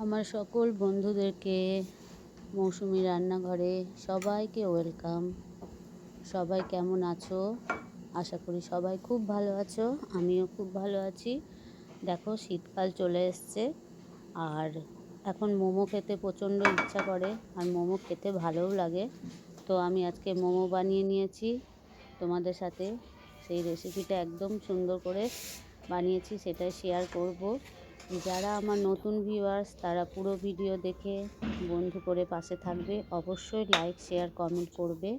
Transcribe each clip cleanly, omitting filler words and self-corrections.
আমার সকল বন্ধুদেরকে মৌসুমি রান্নাঘরে সবাইকে ওয়েলকাম। সবাই কেমন আছো? আশা করি সবাই খুব ভালো আছো। আমিও খুব ভালো আছি। দেখো, শীতকাল চলে এসছে আর এখন মোমো খেতে প্রচণ্ড ইচ্ছা করে, আর মোমো খেতে ভালোও লাগে। তো আমি আজকে মোমো বানিয়ে নিয়েছি তোমাদের সাথে। সেই রেসিপিটা একদম সুন্দর করে বানিয়েছি, সেটাই শেয়ার করব। যারা আমার নতুন ভিউয়ার্স তারা পুরো ভিডিও দেখে বন্ধু করে পাশে থাকবে, অবশ্যই লাইক শেয়ার কমেন্ট করবে।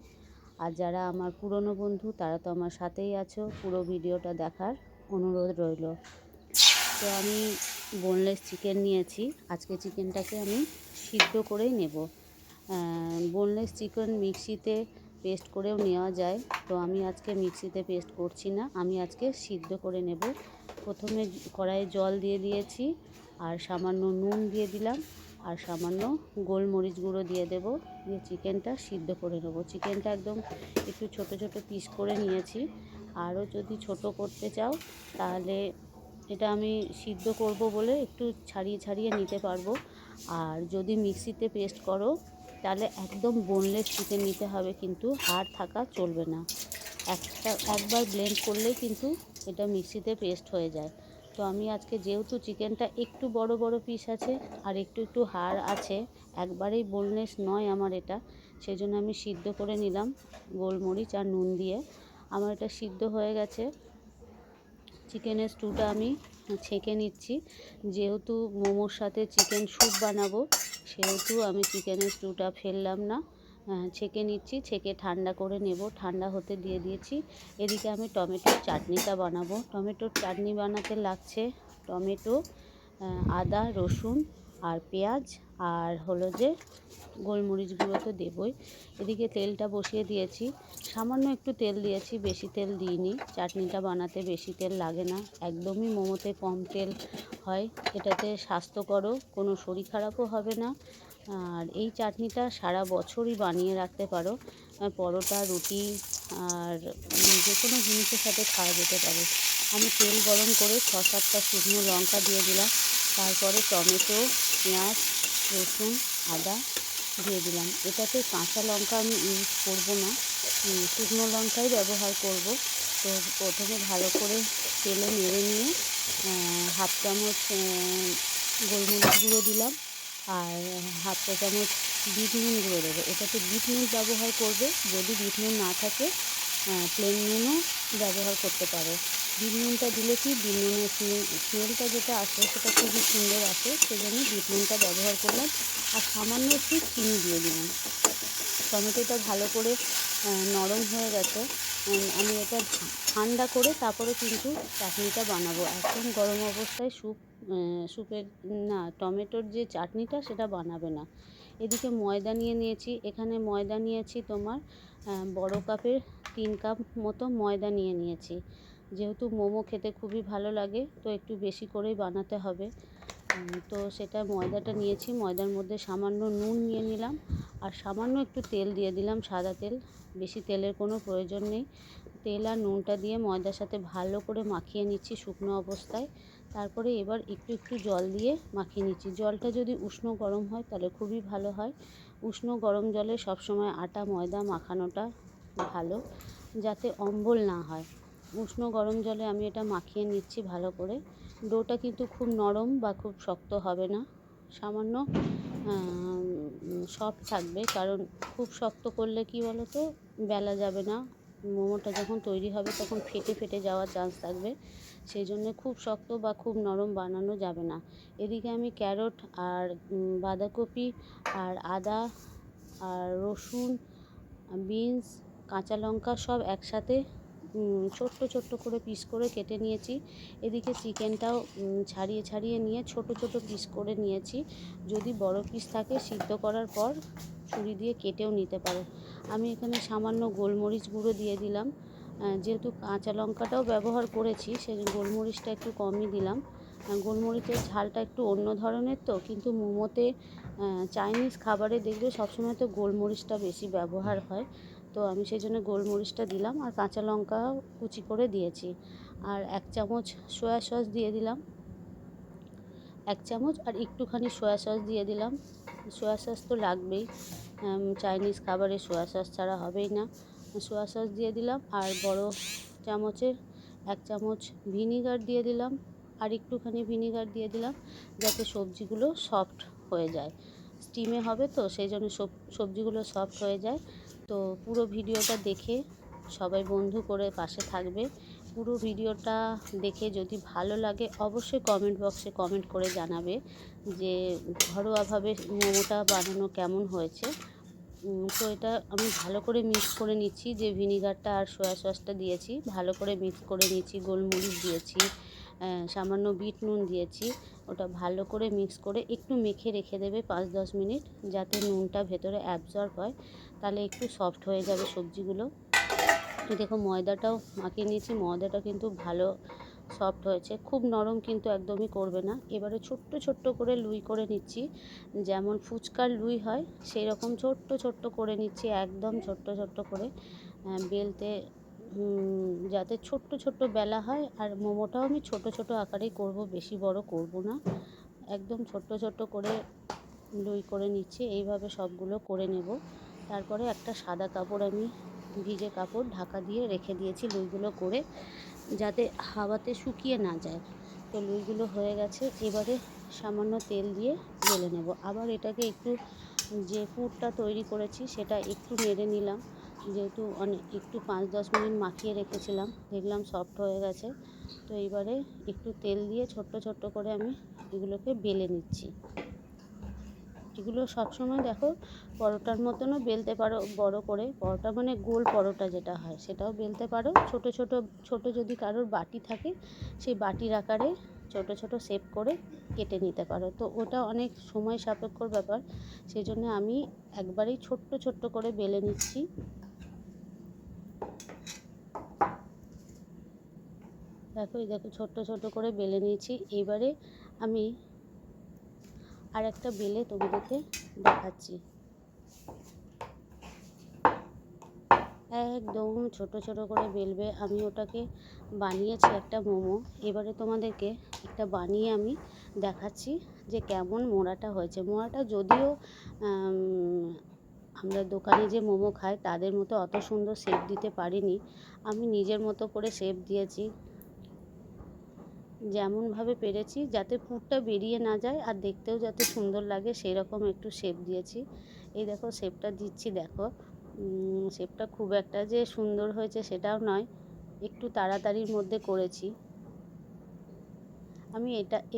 আর যারা আমার পুরনো বন্ধু তারা তো আমার সাথেই আছো, পুরো ভিডিওটা দেখার অনুরোধ রইল। তো আমি বোনলেস চিকেন নিয়েছি। আজকে চিকেনটাকে আমি সিদ্ধ করেই নেব। বোনলেস চিকেন মিক্সিতে পেস্ট করেও নেওয়া যায়, তো আমি আজকে মিক্সিতে পেস্ট করছি না, আমি আজকে সিদ্ধ করে নেব। প্রথমে কড়াইয়ে জল দিয়ে দিয়েছি, আর সামান্য নুন দিয়ে দিলাম, আর সামান্য গোলমরিচ গুঁড়ো দিয়ে দেব। দিয়ে চিকেনটা সিদ্ধ করে নেব। চিকেনটা একদম একটু ছোট ছোট পিস করে নিয়েছি। আরও যদি ছোট করতে চাও তাহলে এটা আমি সিদ্ধ করব বলে একটু ছাড়িয়ে ছাড়িয়ে নিতে পারবো। আর যদি মিক্সিতে পেস্ট করো তাহলে একদম বোনলেস চিকেন নিতে হবে, কিন্তু হাড় থাকা চলবে না। একবার ব্লেন্ড করলেই কিন্তু এটা মিক্সিতে পেস্ট হয়ে যায়। তো আমি আজকে যেহেতু চিকেনটা একটু বড় বড় পিস আছে আর একটু একটু হাড় আছে, একবারেই বোনলেস নয় আমার এটা, সেই জন্য আমি সিদ্ধ করে নিলাম গোলমরিচ আর নুন দিয়ে। আমার এটা সিদ্ধ হয়ে গেছে। চিকেনের স্টুটা আমি ছেঁকে নিচ্ছি। যেহেতু মোমোর সাথে চিকেন স্যুপ বানাবো, সেহেতু আমি চিকেনের স্টুটা ফেললাম না, ছেঁকে নিচ্ছি। ছেঁকে ঠান্ডা করে নেব। ঠান্ডা হতে দিয়ে দিয়েছি। এদিকে আমি টমেটোর চাটনিটা বানাবো। টমেটোর চাটনি বানাতে লাগছে টমেটো, আদা, রসুন আর পেঁয়াজ, আর হলো যে গোলমরিচ গুঁড়ো তো দেবই। এদিকে তেলটা বসিয়ে দিয়েছি। সামান্য একটু তেল দিয়েছি, বেশি তেল দিইনি। চাটনিটা বানাতে বেশি তেল লাগে না, একদমই মোমোতে কম তেল হয়। এটাতে স্বাস্থ্যকরও, কোনো শরীর খারাপও হবে না। আর এই চাটনিটা সারা বছরই বানিয়ে রাখতে পারো। পরোটা, রুটি আর যে কোনো জিনিসের সাথে খাওয়া যেতে পারে। আমি তেল গরম করে 6-7টা শুকনো লঙ্কা দিয়ে দিলাম। তারপরে টমেটো, পেঁয়াজ, রসুন, আদা দিয়ে দিলাম। এটাতে কাঁচা লঙ্কা আমি ইউজ করব না, শুকনো লঙ্কাই ব্যবহার করব। তো প্রথমে ভালো করে তেলে নেড়ে নিয়ে হাফ চামচ গোলমরিচ গুঁড়ো দিলাম, আর হাফ চা চামচ বিট নুন গুঁড়ো দেবো। এটাতে বিট নুন ব্যবহার করবে, যদি বিট নুন না থাকে প্লেন নুনও ব্যবহার করতে পারো। বিট নুনটা দিলে কি, বিট নুনের স্মেলটা যেটা আসে সেটা খুবই সুন্দর আসে, সেজন্য বিট নুনটা ব্যবহার করলাম। আর সামান্য একটু চিনি দিয়ে দিলাম। টমেটোটা ভালো করে নরম হয়ে গেছে। আমি এটা ঠান্ডা করে তারপরে কিন্তু চাটনিটা বানাবো। একদম গরম অবস্থায় স্যুপের না, টমেটোর যে চাটনিটা সেটা বানাবে না। এদিকে ময়দা নিয়ে নিয়েছি। এখানে ময়দা নিয়েছি তোমার বড় কাপের 3 কাপ মতো ময়দা নিয়ে নিয়েছি। যেহেতু মোমো খেতে খুবই ভালো লাগে, তো একটু বেশি করেই বানাতে হবে। তো সেটা ময়দাটা নিয়েছি। ময়দার মধ্যে সামান্য নুন নিয়ে নিলাম, আর সামান্য একটু তেল দিয়ে দিলাম, সাদা তেল। বেশি তেলের কোনো প্রয়োজন নেই। তেল আর নুনটা দিয়ে ময়দার সাথে ভালো করে মাখিয়ে নিচ্ছি শুকনো অবস্থায়। তারপরে এবার একটু একটু জল দিয়ে মাখিয়ে নিচ্ছি। জলটা যদি উষ্ণ গরম হয় তাহলে খুবই ভালো হয়। উষ্ণ গরম জলে সবসময় আটা ময়দা মাখানোটা ভালো, যাতে অম্বল না হয়। উষ্ণ গরম জলে আমি এটা মাখিয়ে নিচ্ছি ভালো করে। ডোটা কিন্তু খুব নরম বা খুব শক্ত হবে না, সামান্য সফট থাকবে। কারণ খুব শক্ত করলে কি বলো তো, বেলা যাবে না। মোমোটা যখন তৈরি হবে তখন ফেটে ফেটে যাওয়ার চান্স থাকবে, সেই জন্যে খুব শক্ত বা খুব নরম বানানো যাবে না। এদিকে আমি ক্যারট আর বাঁধাকপি আর আদা আর রসুন, বিনস, কাঁচা লঙ্কা সব একসাথে ছোট্ট ছোট্ট করে পিস করে কেটে নিয়েছি। এদিকে চিকেনটাও ছাড়িয়ে ছাড়িয়ে নিয়ে ছোট ছোট পিস করে নিয়েছি। যদি বড় পিস থাকে সিদ্ধ করার পর ছুরি দিয়ে কেটেও নিতে পারো। আমি এখানে সামান্য গোলমরিচ গুঁড়ো দিয়ে দিলাম। যেহেতু কাঁচা লঙ্কাটাও ব্যবহার করেছি, সেই গোলমরিচটা একটু কমই দিলাম। গোলমরিচের ঝালটা একটু অন্য ধরনের, তো কিন্তু মোমোতে চাইনিজ খাবারে দেখবে সবসময় তো গোলমরিচটা বেশি ব্যবহার হয়। তো আমি সেই জন্য গোলমরিচটা দিলাম, আর কাঁচা লঙ্কাও কুচি করে দিয়েছি। আর 1 চামচ সয়া সস দিয়ে দিলাম। 1 চামচ, আর একটুখানি সয়া সস দিয়ে দিলাম। সয়া সস তো লাগবেই, চাইনিজ খাবারে সয়া সস ছাড়া হবেই না। সয়া সস দিয়ে দিলাম, আর বড় চামচের 1 চামচ ভিনিগার দিয়ে দিলাম, আর একটুখানি ভিনিগার দিয়ে দিলাম যাতে সবজিগুলো সফট হয়ে যায়। স্টিমে হবে তো সেই জন্য সবজিগুলো সফট হয়ে যায়। তো পুরো ভিডিওটা দেখে সবাই বন্ধু করে পাশে থাকবে। পুরো ভিডিওটা দেখে যদি ভালো লাগে অবশ্যই কমেন্ট বক্সে কমেন্ট করে জানাবে যে ঘরোয়াভাবে মোমোটা বানানো কেমন হয়েছে। তো এটা আমি ভালো করে মিক্স করে নিচ্ছি, যে ভিনিগারটা আর সয়া সসটা দিয়েছি ভালো করে মিক্স করে নিচ্ছি, গোলমরিচ দিয়েছি, সামান্য বিট নুন দিয়েছি। ওটা ভালো করে মিক্স করে একটু মেখে রেখে দেবে 5-10 মিনিট, যাতে নুনটা ভেতরে অ্যাবজর্ব হয়, তাহলে একটু সফট হয়ে যাবে সবজিগুলো। দেখো ময়দাটাও মাখিয়ে নিয়েছি, ময়দাটা কিন্তু ভালো সফট হয়েছে, খুব নরম কিন্তু একদমই করবে না। এবারে ছোট্ট ছোট্ট করে লুই করে নিচ্ছি, যেমন ফুচকার লুই হয় সেই রকম ছোট্ট ছোট্ট করে নিচ্ছি, একদম ছোট্ট ছোট্ট করে বেলতে, যাতে ছোট্ট ছোট্ট বেলা হয়। আর মোমোটাও আমি ছোট ছোট আকারেই করব, বেশি বড় করব না, একদম ছোট্ট ছোট্ট করে লুই করে নিচ্ছি। এইভাবে সবগুলো করে নেব। তারপরে একটা সাদা কাপড়, আমি ভিজে কাপড় ঢাকা দিয়ে রেখে দিয়েছি লুইগুলো করে, যাতে হাওয়াতে শুকিয়ে না যায়। তো লুইগুলো হয়ে গেছে, এবারে সামান্য তেল দিয়ে বেলে নেব। আবার এটাকে একটু, যে পুরটা তৈরি করেছি সেটা একটু নেড়ে নিলাম, যেহেতু একটু 5-10 মিনিট মাখিয়ে রেখেছিলাম, দেখলাম সফট হয়ে গেছে। তো এবারে একটু তেল দিয়ে ছোট্ট ছোট্ট করে আমি এগুলোকে বেলে নিচ্ছি। এগুলো সবসময় দেখো পরোটার মতনও বেলতে পারো, বড় করে পরোটা মানে গোল পরোটা যেটা হয় সেটাও বেলতে পারো, ছোট ছোট ছোট যদি কারোর বাটি থাকে সেই বাটির আকারে ছোট ছোট শেপ করে কেটে নিতে পারো। তো ওটা অনেক সময় সাপেক্ষর ব্যাপার, সেই জন্য আমি একবারেই ছোট্ট ছোট্ট করে বেলে নিচ্ছি। দেখো ছোট্ট ছোট্ট করে বেলে নিয়েছি। এবারে আমি আর একটা বেলে তোমাদেরকে দেখাচ্ছি, একদম ছোট ছোট করে বেলবে। আমি ওটাকে বানিয়েছি একটা মোমো, এবারে তোমাদেরকে একটা বানিয়ে আমি দেখাচ্ছি যে কেমন মোড়াটা হয়েছে। মোড়াটা যদিও আমরা দোকানে যে মোমো খাই তাদের মতো অত সুন্দর শেপ দিতে পারিনি, আমি নিজের মতো করে শেপ দিয়েছি, যেমনভাবে পেরেছি, যাতে পুরটা বেরিয়ে না যায় আর দেখতেও যাতে সুন্দর লাগে সেই রকম একটু শেপ দিয়েছি। এই দেখো শেপটা দিচ্ছি, দেখো শেপটা খুব একটা যে সুন্দর হয়েছে সেটাও নয়, একটু তাড়াতাড়ির মধ্যে করেছি। আমি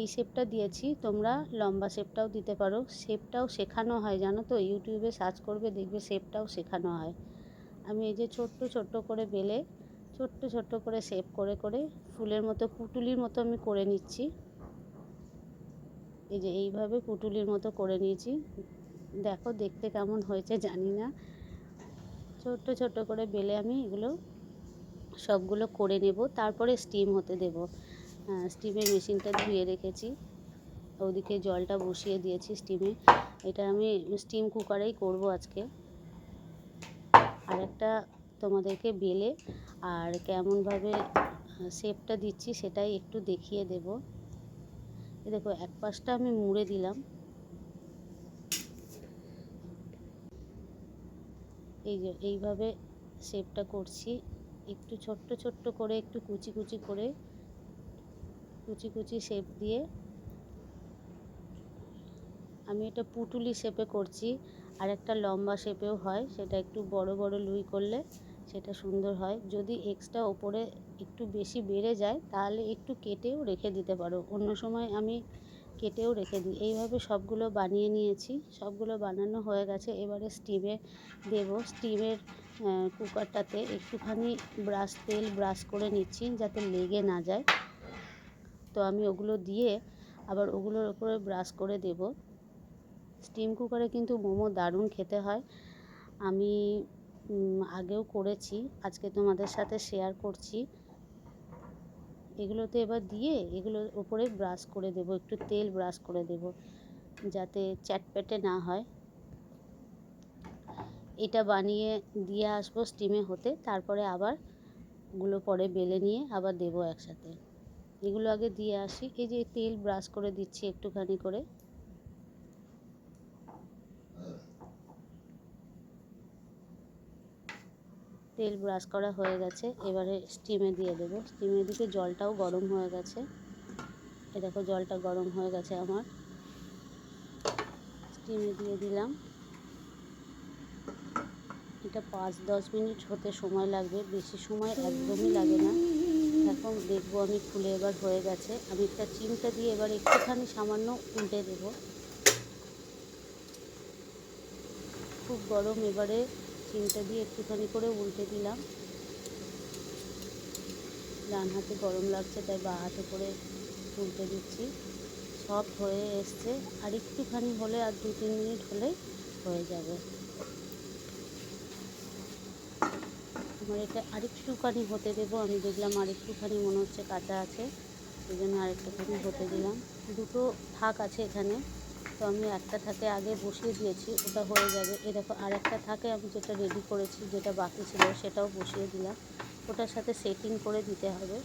এই শেপটা দিয়েছি, তোমরা লম্বা শেপটাও দিতে পারো, শেপটাও শেখানো হয় জানো তো, ইউটিউবে সার্চ করবে দেখবে শেপটাও শেখানো হয়। আমি এই যে ছোট্ট ছোট্ট করে বেলে ছোট্ট ছোট্ট করে শেপ করে করে ফুলের মতো, পুটুলির মতো আমি করে নিচ্ছি। এই যে এইভাবে পুটুলির মতো করে নিয়েছি, দেখো দেখতে কেমন হয়েছে জানি না। ছোট্ট ছোট্ট করে বেলে আমি এগুলো সবগুলো করে নেব, তারপরে স্টিম হতে দেব। স্টিমের মেশিনটা ধুয়ে রেখেছি, ওদিকে জলটা বসিয়ে দিয়েছি স্টিমে। এটা আমি স্টিম কুকারেই করব আজকে। আর একটা তোমাদেরকে বেলে আর কেমনভাবে শেপটা দিচ্ছি সেটাই একটু দেখিয়ে দেব। দেখো এক পাশটা আমি মুড়ে দিলাম, এই যে এইভাবে শেপটা করছি, একটু ছোট্ট ছোট্ট করে একটু কুচি কুচি করে কুচি কুচি শেপ দিয়ে আমি এটা পুটুলি শেপে করছি। আর একটা লম্বা শেপেও হয়, সেটা একটু বড় বড় লুই করলে সেটা সুন্দর হয়। যদি এক্সট্রা ওপরে একটু বেশি বেড়ে যায় তাহলে একটু কেটেও রেখে দিতে পারো, অন্য সময় আমি কেটেও রেখে দিই। এইভাবে সবগুলো বানিয়ে নিয়েছি, সবগুলো বানানো হয়ে গেছে। এবারে স্টিমে দেব। স্টিমের কুকারটাতে একটুখানি তেল ব্রাশ করে নিচ্ছি যাতে লেগে না যায়। তো আমি ওগুলো দিয়ে আবার ওগুলোর উপরে ব্রাশ করে দেব। স্টিম কুকারে কিন্তু মোমো দারুণ খেতে হয়, আমি আগেও করেছি, আজকে তোমাদের সাথে শেয়ার করছি। এগুলোতে এবার দিয়ে এগুলোর উপরে ব্রাশ করে দেব, একটু তেল ব্রাশ করে দেব যাতে চ্যাটপ্যাটে না হয়। এটা বানিয়ে দিয়ে আসবো স্টিমে হতে, তারপরে আবার ওগুলো পরে বেলে নিয়ে আবার দেবো একসাথে। এগুলো আগে দিয়ে আসি। এই যে তেল ব্রাশ করে দিচ্ছি একটুখানি করে। তেল ব্রাশ করা হয়ে গেছে, এবারে স্টিমে দিয়ে দেবো। স্টিমে দিকে জলটাও গরম হয়ে গেছে। এ দেখো জলটা গরম হয়ে গেছে আমার, স্টিমে দিয়ে দিলাম। এটা 5-10 মিনিট হতে সময় লাগবে, বেশি সময় একদমই লাগে না। এখন দেখবো আমি খুলে এবার হয়ে গেছে। আমি একটা চিমটা দিয়ে এবার একটুখানি সামান্য উল্টে দেবো। খুব গরম, এবারে চিমটা দিয়ে একটুখানি করে উল্টে দিলাম। ডান হাতে গরম লাগছে তাই বাঁ হাতে করে উল্টে দিচ্ছি। সফট হয়ে এসছে, আর একটুখানি হলে আর 2-3 মিনিট হলে হয়ে যাবে। আমার এটা আরেকটুখানি হতে দেবো। আমি দেখলাম আরেকটুখানি মনে হচ্ছে কাঁচা আছে, সেই জন্য আরেকটুখানি হতে দিলাম। দুটো থাক আছে এখানে, তো আমি একটা থাকে আগে বসিয়ে দিয়েছি, ওটা হয়ে যাবে। এ দেখো আর একটা থাকে আমি যেটা রেডি করেছি, যেটা বাকি ছিল সেটাও বসিয়ে দিলাম। ওটার সাথে সেটিং করে দিতে হবে।